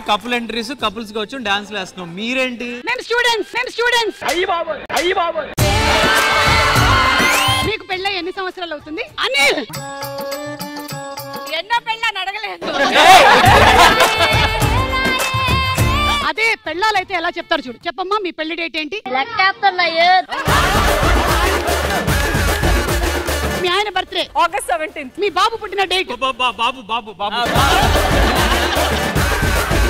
Couple entries couples గా వచ్చి dance వేస్తున్నాం. మీరేంటి? మేము స్టూడెంట్స్. అయ్యి బాబోయ్. మీకు పెళ్ళై ఎన్ని సంవత్సరాలు అవుతుంది? అనిల్ ఎన్నో పెళ్ళని అడగలేదు. అదే పెళ్ళాలైతే ఎలా చెప్తారు చూడు. చెప్పమ్మా మీ పెళ్లి డేట్ ఏంటి? మీ ఆయన బర్త్డే August 17th. మీ బాబు పుట్టిన డేట్? బాబు.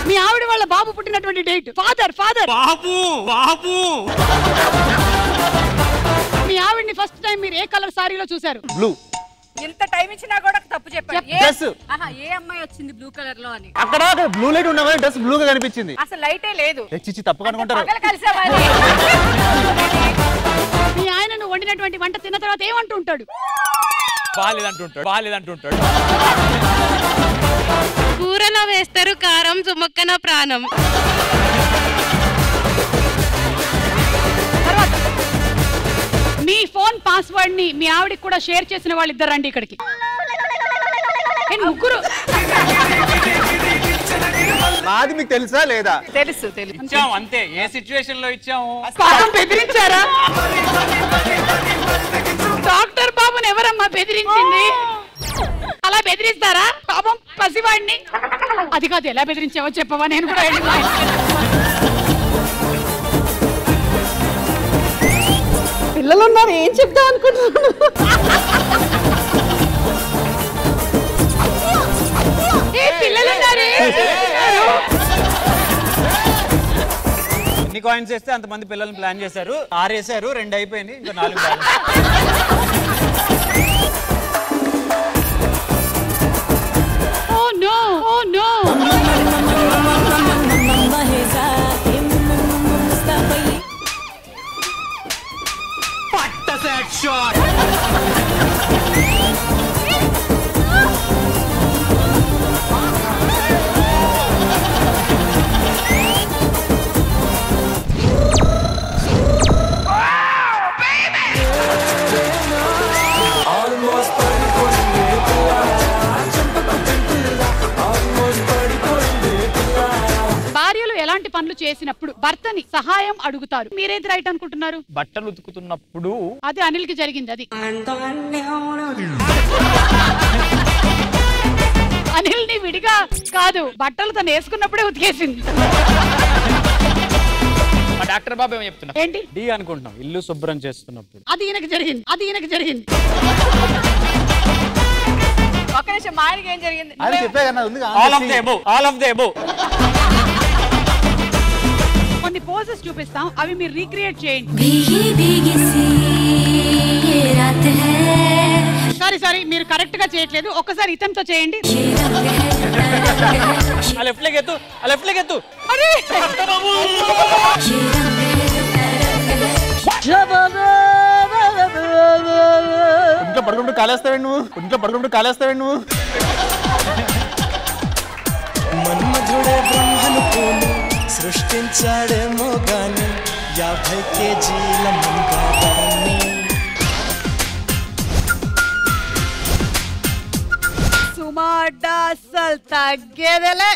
మీ ఆవిడ వాళ్ళ బాబు పుట్టినటువంటి డేట్? ఫాదర్ బాబు. మీ ఆవిడ్ని ఫస్ట్ టైం మీరు ఏ కలర్ సారీలో చూసారు? బ్లూ. ఇంత టైం ఇచ్చినా కూడా తప్పు చెప్పారు. ఏ అమ్మాయి వచ్చింది బ్లూ కలర్ లో అని? అక్కడ బ్లూ లైట్ ఉన్నా డ్రెస్ బ్లూ గా కనిపించింది. అసలు లైటే లేదు. తప్పు అనుకుంటారు. మీ ఆయనను వండినటువంటి వంట తిన్న తర్వాత ఏమంటుంటాడు? బాలేదంటుంటాడు. కూరలో వేస్తారు కారం, చుమ్మక్కన ప్రాణం. మీ ఫోన్ పాస్వర్డ్ ని మీ ఆవిడకి కూడా షేర్ చేసిన వాళ్ళిద్దరు రండి ఇక్కడికి. ముగ్గురు. నాది మీకు తెలుసా లేదా? తెలుసు. ఇచ్చాము అంతే. ఏ సిచ్యువేషన్ లో ఇచ్చాము? పాపం బెదిరించారా? డాక్టర్ బాబుని ఎవరమ్మా బెదిరించింది? అలా బెదిరిస్తారా పాపం పసివాడిని? అది కాదు, ఎలా బెదిరించావో చెప్పవా? నేను కూడా పిల్లలు ఉన్నారు, ఏం చెప్తా అనుకుంటున్నాను. ఎన్ని కాయిన్స్ వేస్తే అంతమంది పిల్లల్ని ప్లాన్ చేశారు. 6 వేసారు, 2 అయిపోయినాయి, ఇంకా 4 పనులు చేసినప్పుడు భర్తని సహాయం అడుగుతారు. మీరేది రైట్ అనుకుంటున్నారు? బట్టలు ఉతుకుతున్నప్పుడు. అది అనిల్ కి జరిగింది. అది అనిల్ ని విడిగా కాదు, బట్టలు తను వేసుకున్నప్పుడే ఉతికేసింది. మా డాక్టర్ బాబు ఏమో చెప్తున్నా ఏంటి? డి అనుకుంటున్నాం. ఇల్లు శుభ్రం చేస్తున్నప్పుడు. అది ఈయనకి జరిగింది. ఒక నిమిషం, మా ఆయనకి ఏం జరిగింది? All of the above. కొన్ని పోజెస్ చూపిస్తాం, అవి మీరు రీక్రియేట్ చేయండి. సారీ, మీరు కరెక్ట్ గా చేయట్లేదు. ఒక్కసారి ఇతంతో చేయండి. లెఫ్ట్ లెగ్ ఎత్తు. ఇంట్లో పడుకుంటూ కాలేస్తావేంటి నువ్వు? మన్మధుడే బ్రహ్మను పోలు సృష్టించాడేమో గాని 50 కేజీల మంగాన్ని. సుమార్డా అస్సలు తగ్గేదేలే.